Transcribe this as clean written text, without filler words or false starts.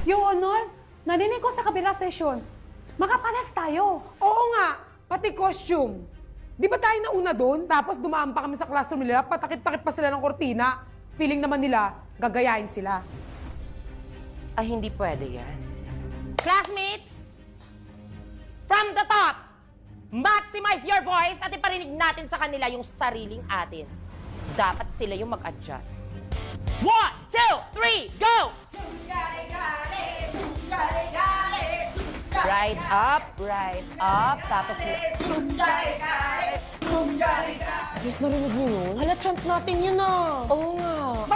Your Honor, narinig ko sa kabilang sesyon. Makapalas tayo. Oo nga, pati costume. Di ba tayo nauna doon? Tapos dumaan pa kami sa classroom nila, patakip-takip pa sila ng kortina. Feeling naman nila, gagayahin sila. Ay, hindi pwede yan. Classmates! From the top! Maximize your voice at iparinig natin sa kanila yung sariling atin. Dapat sila yung mag-adjust. 1, 2, 3, go! Right up, tapos... Yes, narinig niyo yun? Hala, chant natin yun ah. Oo nga.